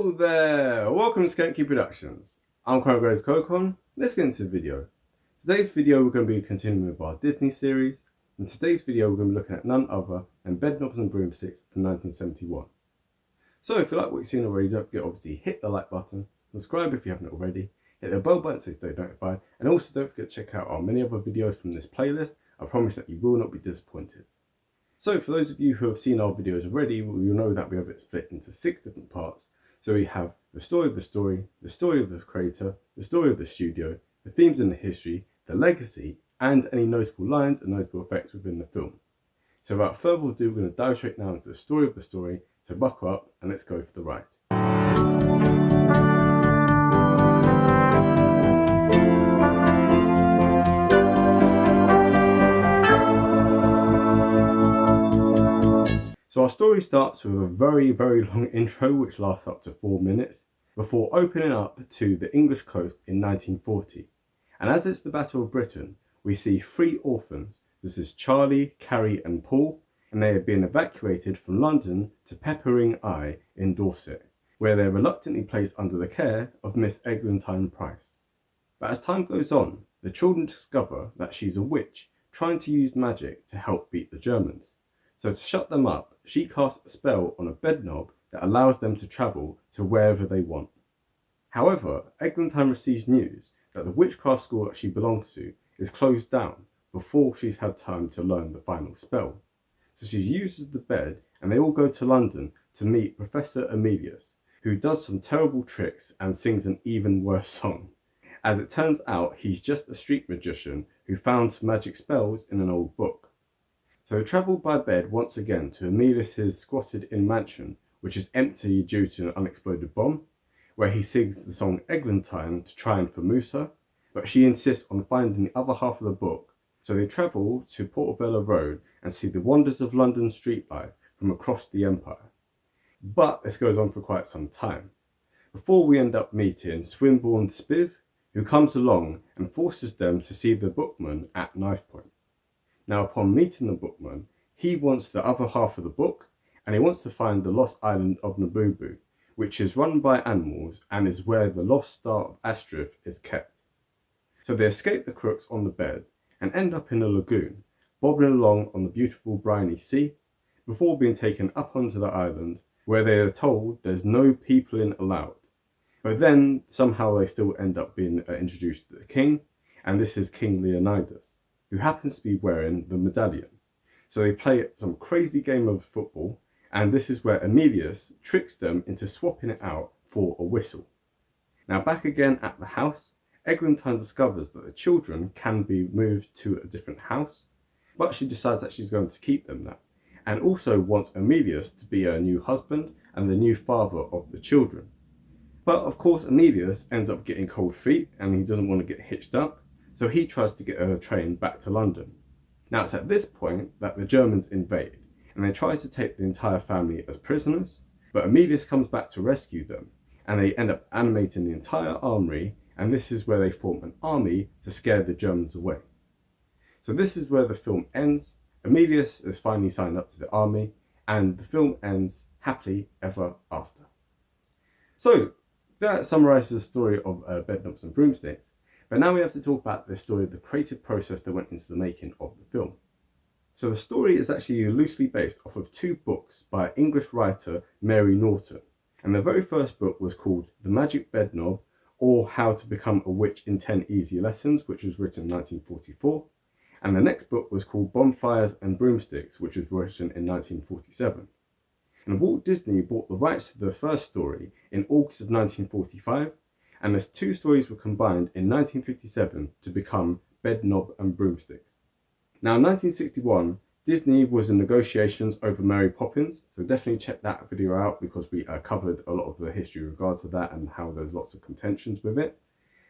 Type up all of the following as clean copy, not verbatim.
Hello there! Welcome to Skanky Productions. I'm Grace Kokon. Let's get into the video. Today's video we're going to be continuing with our Disney series. In today's video we're going to be looking at none other than Bedknobs and Broomsticks from 1971. So if you like what you've seen already, don't forget obviously hit the like button, subscribe if you haven't already, hit the bell button so you stay notified, and also don't forget to check out our many other videos from this playlist. I promise that you will not be disappointed. So for those of you who have seen our videos already, you'll know that we have it split into 6 different parts. So we have the story of the story of the creator, the story of the studio, the themes and the history, the legacy, and any notable lines and notable effects within the film. So without further ado, we're going to dive straight now into the story of the story, so buckle up and let's go for the ride. So our story starts with a very long intro which lasts up to 4 minutes before opening up to the English coast in 1940. And as it's the Battle of Britain, we see 3 orphans. This is Charlie, Carrie and Paul, and they are being evacuated from London to Peppering Eye in Dorset, where they're reluctantly placed under the care of Miss Eglantine Price. But as time goes on, the children discover that she's a witch trying to use magic to help beat the Germans. So to shut them up, she casts a spell on a bedknob that allows them to travel to wherever they want. However, Eglantine receives news that the witchcraft school that she belongs to is closed down before she's had time to learn the final spell. So she uses the bed and they all go to London to meet Professor Emilius, who does some terrible tricks and sings an even worse song. As it turns out, he's just a street magician who found some magic spells in an old book. So we travel by bed once again to Emilius's squatted-in mansion, which is empty due to an unexploded bomb, where he sings the song Eglantine to try and famous her, but she insists on finding the other half of the book. So they travel to Portobello Road and see the wonders of London street life from across the empire. But this goes on for quite some time, before we end up meeting Swinburne the Spiv, who comes along and forces them to see the bookman at knife point. Now upon meeting the bookman, he wants the other half of the book and he wants to find the lost island of Nabubu, which is run by animals and is where the lost star of Astrith is kept. So they escape the crooks on the bed and end up in a lagoon, bobbing along on the beautiful briny sea, before being taken up onto the island where they are told there's no people in allowed. But then somehow they still end up being introduced to the king, and this is King Leonidas, who happens to be wearing the medallion. So they play some crazy game of football, and this is where Emilius tricks them into swapping it out for a whistle. Now back again at the house, Eglantine discovers that the children can be moved to a different house, but she decides that she's going to keep them there, and also wants Emilius to be her new husband and the new father of the children. But of course Emilius ends up getting cold feet and he doesn't want to get hitched up, so he tries to get a train back to London. Now it's at this point that the Germans invade, and they try to take the entire family as prisoners, but Emilius comes back to rescue them, and they end up animating the entire armory, and this is where they form an army to scare the Germans away. So this is where the film ends. Emilius is finally signed up to the army, and the film ends happily ever after. So that summarizes the story of Bedknobs and Broomsticks. But now we have to talk about the story of the creative process that went into the making of the film. So the story is actually loosely based off of 2 books by English writer Mary Norton. And the very first book was called The Magic Bedknob, or How to Become a Witch in 10 Easy Lessons, which was written in 1944. And the next book was called Bonfires and Broomsticks, which was written in 1947. And Walt Disney bought the rights to the first story in August of 1945, and the 2 stories were combined in 1957 to become Bedknobs and Broomsticks. Now in 1961, Disney was in negotiations over Mary Poppins, so definitely check that video out because we covered a lot of the history in regards to that and how there's lots of contentions with it.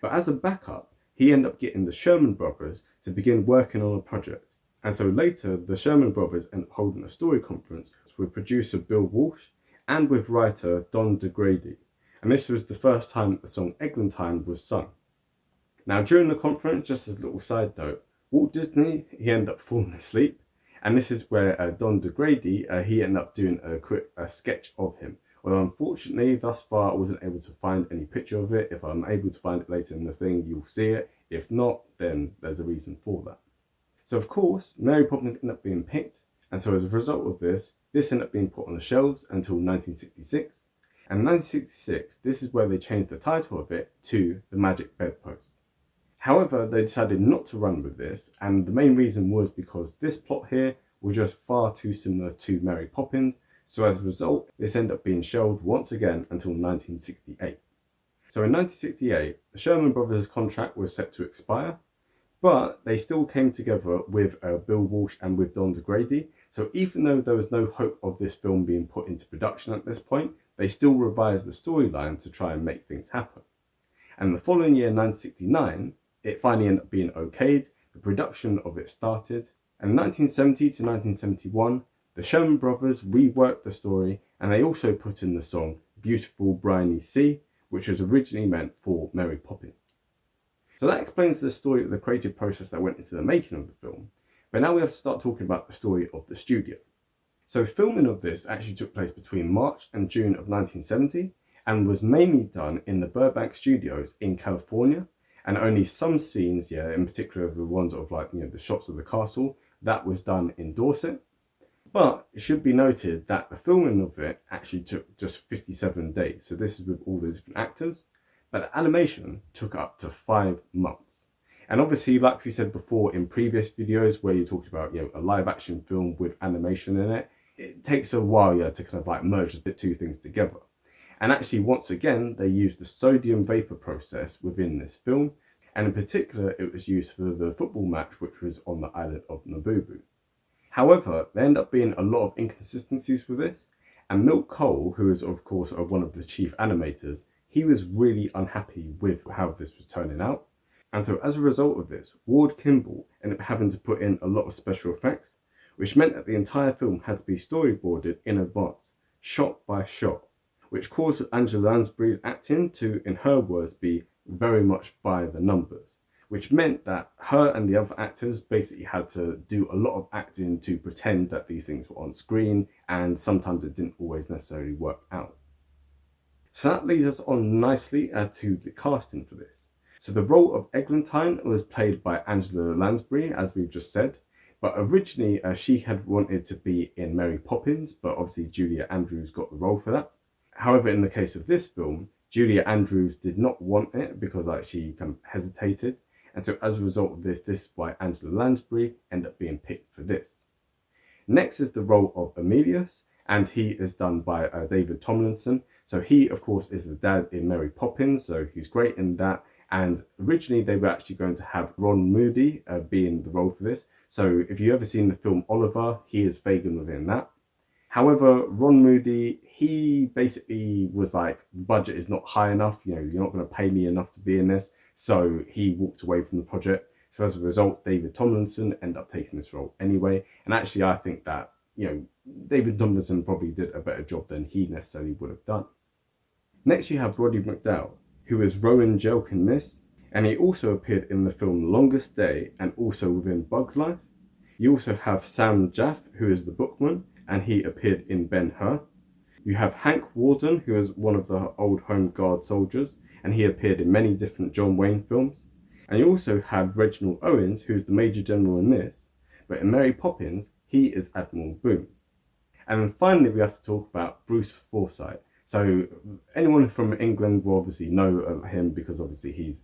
But as a backup, he ended up getting the Sherman Brothers to begin working on a project. And so later, the Sherman Brothers ended up holding a story conference with producer Bill Walsh and with writer Don DeGrady. And this was the first time that the song Eglantine was sung. Now during the conference, just as a little side note, Walt Disney, he ended up falling asleep, and this is where Don DeGrady, he ended up doing a quick sketch of him, Well, unfortunately, thus far I wasn't able to find any picture of it. If I'm able to find it later in the thing, you'll see it. If not, then there's a reason for that. So of course, Mary Poppins ended up being picked, and so as a result of this, this ended up being put on the shelves until 1966. And in 1966, this is where they changed the title of it to The Magic Bedpost. However, they decided not to run with this, and the main reason was because this plot here was just far too similar to Mary Poppins, so as a result, this ended up being shelved once again until 1968. So in 1968, the Sherman Brothers' contract was set to expire, but they still came together with Bill Walsh and with Don DeGrady. So even though there was no hope of this film being put into production at this point, they still revised the storyline to try and make things happen. And the following year, 1969, it finally ended up being okayed. The production of it started. And in 1970 to 1971, the Sherman Brothers reworked the story, and they also put in the song Beautiful Briny Sea, which was originally meant for Mary Poppins. So that explains the story of the creative process that went into the making of the film. But now we have to start talking about the story of the studio. So filming of this actually took place between March and June of 1970 and was mainly done in the Burbank Studios in California. And only some scenes, in particular the ones of the shots of the castle, that was done in Dorset. But it should be noted that the filming of it actually took just 57 days. So this is with all the different actors. But the animation took up to 5 months. And obviously, like we said before in previous videos where you talked about a live action film with animation in it, it takes a while to kind of merge the two things together. And actually, once again, they used the sodium vapor process within this film. And in particular, it was used for the football match, which was on the island of Naboo. However, there ended up being a lot of inconsistencies with this. And Milt Cole, who is of course one of the chief animators, he was really unhappy with how this was turning out. And so as a result of this, Ward Kimball ended up having to put in a lot of special effects, which meant that the entire film had to be storyboarded in advance, shot by shot, which caused Angela Lansbury's acting to, in her words, be very much by the numbers, which meant that her and the other actors basically had to do a lot of acting to pretend that these things were on screen, and sometimes it didn't always necessarily work out. So that leads us on nicely to the casting for this. So the role of Eglantine was played by Angela Lansbury, as we've just said, but originally she had wanted to be in Mary Poppins, but obviously Julia Andrews got the role for that. However, in the case of this film, Julia Andrews did not want it because she kind of hesitated. And so as a result of this is why Angela Lansbury ended up being picked for this. Next is the role of Emilius, and he is done by David Tomlinson. So he, of course, is the dad in Mary Poppins, so he's great in that. And originally they were actually going to have Ron Moody be in the role for this. So if you've ever seen the film Oliver, he is Fagin within that. However, Ron Moody, he basically was like, the budget is not high enough, you're not going to pay me enough to be in this. So he walked away from the project. So as a result, David Tomlinson ended up taking this role anyway. And actually, I think that, David Tomlinson probably did a better job than he necessarily would have done. Next, you have Roddy McDowall, who is Rowan Jelk in this. And he also appeared in the film Longest Day and also within Bug's Life. You also have Sam Jaff, who is the bookman, and he appeared in Ben-Hur. You have Hank Warden, who is one of the old Home Guard soldiers, and he appeared in many different John Wayne films. And you also had Reginald Owens, who's the Major General in this, but in Mary Poppins, he is Admiral Boone. And then finally, we have to talk about Bruce Forsyth. So anyone from England will obviously know him because obviously he's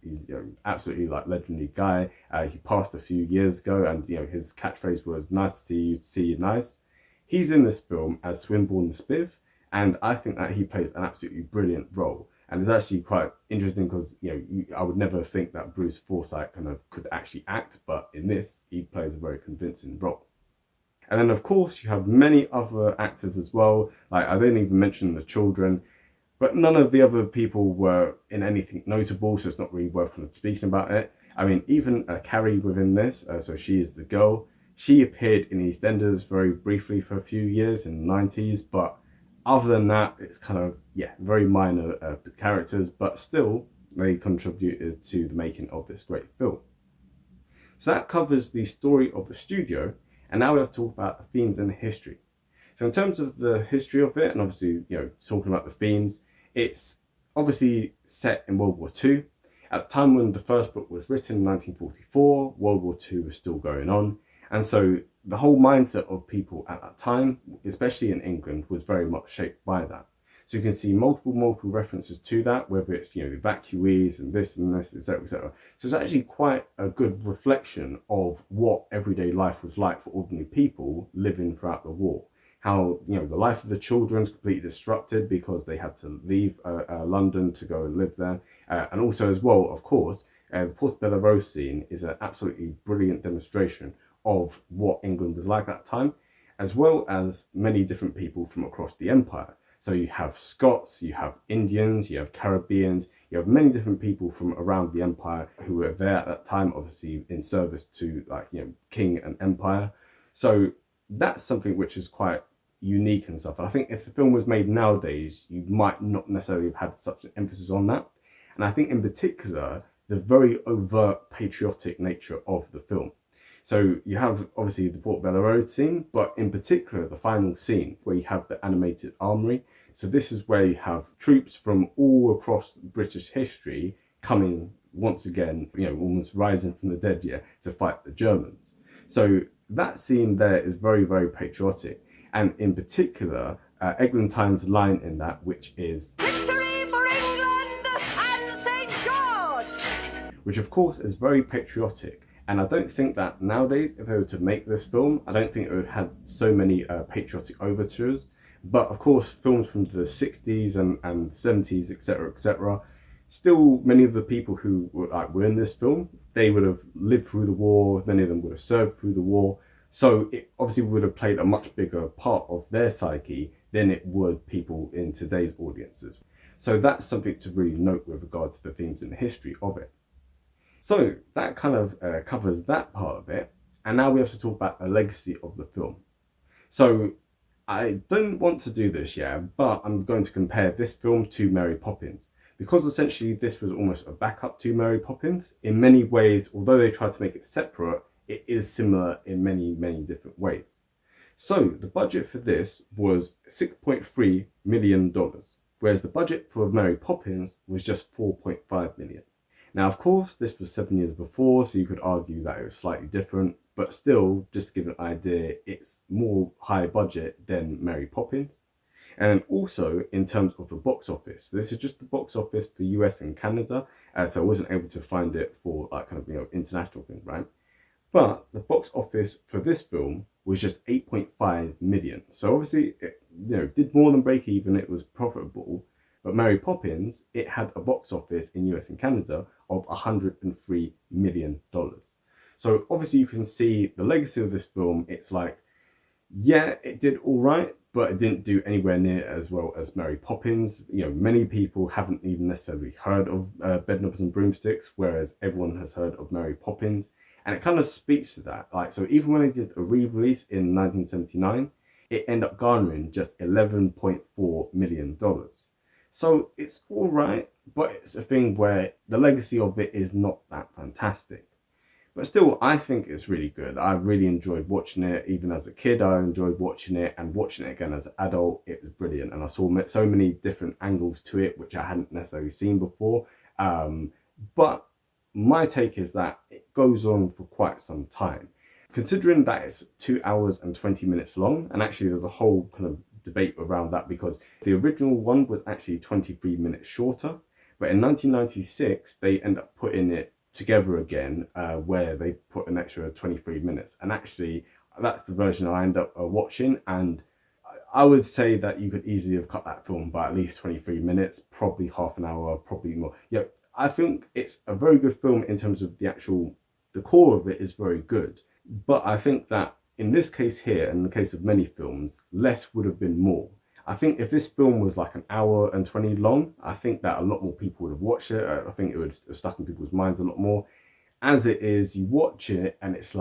absolutely legendary guy. He passed a few years ago, and his catchphrase was "Nice to see you nice." He's in this film as Swinburne the Spiv, and I think that he plays an absolutely brilliant role. And it's actually quite interesting because I would never think that Bruce Forsyth could actually act, but in this he plays a very convincing role. And then of course you have many other actors as well. I didn't even mention the children, but none of the other people were in anything notable, so it's not really worth speaking about it. I mean, even Carrie within this, so she is the girl. She appeared in EastEnders very briefly for a few years in the 90s, but other than that, it's very minor characters, but still they contributed to the making of this great film. So that covers the story of the studio, and now we have to talk about the themes and the history. So in terms of the history of it, and obviously, talking about the themes, it's obviously set in World War II. At the time when the first book was written in 1944, World War II was still going on. And so the whole mindset of people at that time, especially in England, was very much shaped by that. So you can see multiple references to that, whether it's, evacuees and this, etc., etc. So it's actually quite a good reflection of what everyday life was like for ordinary people living throughout the war. How, the life of the children's completely disrupted because they had to leave London to go and live there. And also as well, of course, the Portobello Road scene is an absolutely brilliant demonstration of what England was like at that time, as well as many different people from across the empire. So you have Scots, you have Indians, you have Caribbeans, you have many different people from around the empire who were there at that time, obviously in service to king and empire. So that's something which is quite unique and stuff. And I think if the film was made nowadays, you might not necessarily have had such an emphasis on that. And I think in particular, the very overt patriotic nature of the film. So you have obviously the Portobello Road scene, but in particular the final scene where you have the animated armory. So this is where you have troops from all across British history coming once again, almost rising from the dead, to fight the Germans. So that scene there is very patriotic. And in particular, Eglantine's line in that, which is "Victory for England and St. George!" which of course is very patriotic. And I don't think that nowadays, if they were to make this film, I don't think it would have had so many patriotic overtures. But of course, films from the 60s and 70s, etc., still many of the people who were in this film, they would have lived through the war, many of them would have served through the war. So it obviously would have played a much bigger part of their psyche than it would people in today's audiences. So that's something to really note with regard to the themes and the history of it. So that kind of covers that part of it. And now we have to talk about the legacy of the film. So I don't want to do this, but I'm going to compare this film to Mary Poppins, because essentially this was almost a backup to Mary Poppins. In many ways, although they tried to make it separate, it is similar in many different ways. So the budget for this was $6.3 million, whereas the budget for Mary Poppins was just $4.5 million. Now, of course, this was 7 years before, so you could argue that it was slightly different, but still, just to give an idea, it's more high budget than Mary Poppins. And also, in terms of the box office, this is just the box office for US and Canada, so I wasn't able to find it for international things, right? But the box office for this film was just 8.5 million. So obviously, it did more than break even, it was profitable. But Mary Poppins, it had a box office in US and Canada of $103 million. So obviously you can see the legacy of this film. It's it did all right, but it didn't do anywhere near as well as Mary Poppins. Many people haven't even necessarily heard of Bedknobs and Broomsticks, whereas everyone has heard of Mary Poppins. And it kind of speaks to that. So even when they did a re-release in 1979, it ended up garnering just $11.4 million. So it's all right, but it's a thing where the legacy of it is not that fantastic. But still, I think it's really good. I really enjoyed watching it. Even as a kid, I enjoyed watching it, and watching it again as an adult, it was brilliant. And I saw so many different angles to it, which I hadn't necessarily seen before. But my take is that it goes on for quite some time. Considering that it's 2 hours and 20 minutes long, and actually there's a whole kind of debate around that, because the original one was actually 23 minutes shorter, but in 1996 they end up putting it together again, where they put an extra 23 minutes, and actually that's the version I end up watching. And I would say that you could easily have cut that film by at least 23 minutes, probably half an hour, probably more. I think it's a very good film in terms of the core of it is very good, but I think that in this case here, in the case of many films, less would have been more. I think if this film was like an hour and 20 long, I think that a lot more people would have watched it. I think it would have stuck in people's minds a lot more. As it is, you watch it and it's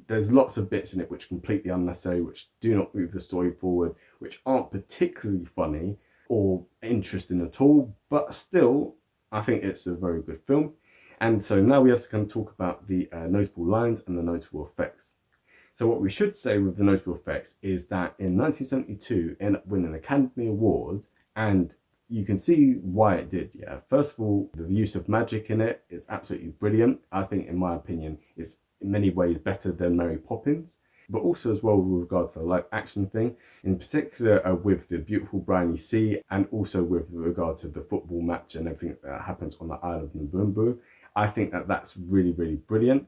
there's lots of bits in it which are completely unnecessary, which do not move the story forward, which aren't particularly funny or interesting at all, but still, I think it's a very good film. And so now we have to kind of talk about the notable lines and the notable effects. So what we should say with the notable effects is that in 1972 it ended up winning an Academy Award, and you can see why it did. Yeah, first of all, the use of magic in it is absolutely brilliant. I think, in my opinion, it's in many ways better than Mary Poppins. But also as well with regard to the live action thing, in particular with the beautiful briny sea, and also with regard to the football match and everything that happens on the Isle of Nabumbu. I think that that's really, really brilliant.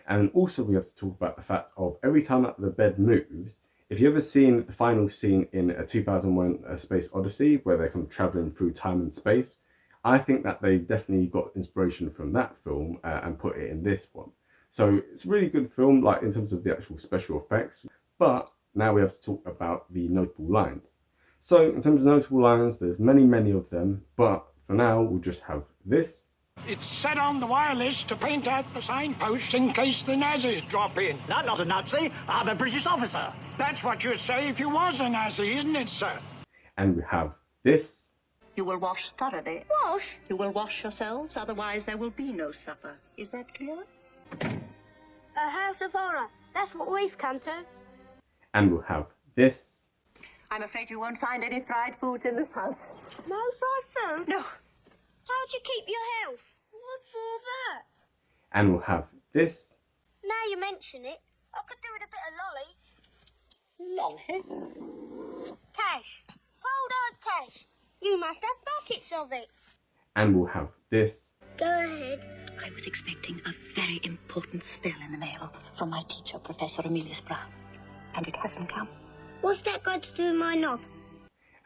And also we have to talk about the fact of every time that the bed moves, if you've ever seen the final scene in a 2001 A Space Odyssey, where they're kind of traveling through time and space, I think that they definitely got inspiration from that film and put it in this one. So it's a really good film, like in terms of the actual special effects. But now we have to talk about the notable lines. So in terms of notable lines, there's many, many of them. But for now, we'll just have this. It's set on the wireless to paint out the signposts in case the Nazis drop in. I'm not a Nazi. I'm a British officer. That's what you'd say if you was a Nazi, isn't it, sir? And we have this. You will wash thoroughly. Wash? You will wash yourselves, otherwise there will be no supper. Is that clear? A house of horror. That's what we've come to. And we'll have this. I'm afraid you won't find any fried foods in this house. No fried food? No. How'd you keep your health? What's all that? And we'll have this. Now you mention it, I could do with a bit of lolly. Lolly? Cash. Cold hard cash. You must have buckets of it. And we'll have this. Go ahead. I was expecting a very important spill in the mail from my teacher, Professor Emilius Brown. And it hasn't come. What's that got to do with my knob?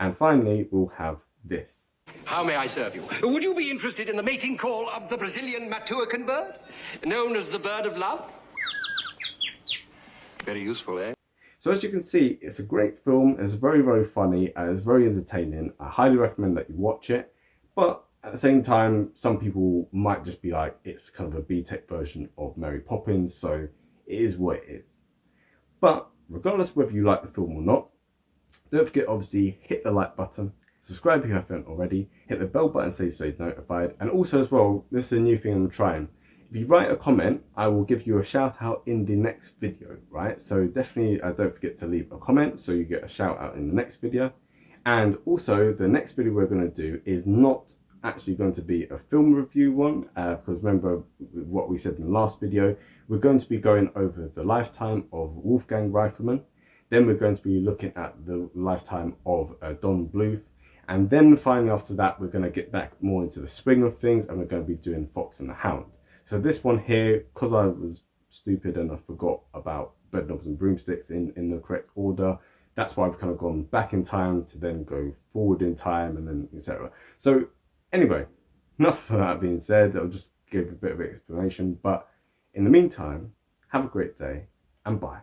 And finally, we'll have this. How may I serve you? Would you be interested in the mating call of the Brazilian Matuacan bird, known as the bird of love? Very useful, eh? So as you can see, it's a great film. It's very, very funny and it's very entertaining. I highly recommend that you watch it. But at the same time, some people might just be like, it's kind of a B-Tech version of Mary Poppins, so it is what it is. But regardless of whether you like the film or not, don't forget, obviously, hit the like button. Subscribe if you haven't already, hit the bell button so you stay notified, and also as well, this is a new thing I'm trying. If you write a comment, I will give you a shout out in the next video, right? So definitely don't forget to leave a comment so you get a shout out in the next video. And also the next video we're going to do is not actually going to be a film review one, because remember what we said in the last video, we're going to be going over the lifetime of Wolfgang Reifferman. Then we're going to be looking at the lifetime of Don Bluth. And then finally after that, we're going to get back more into the swing of things and we're going to be doing Fox and the Hound. So this one here, because I was stupid and I forgot about Bedknobs and Broomsticks in the correct order, that's why I've kind of gone back in time to then go forward in time and then etc. So anyway, enough of that being said, I'll just give a bit of explanation. But in the meantime, have a great day and bye.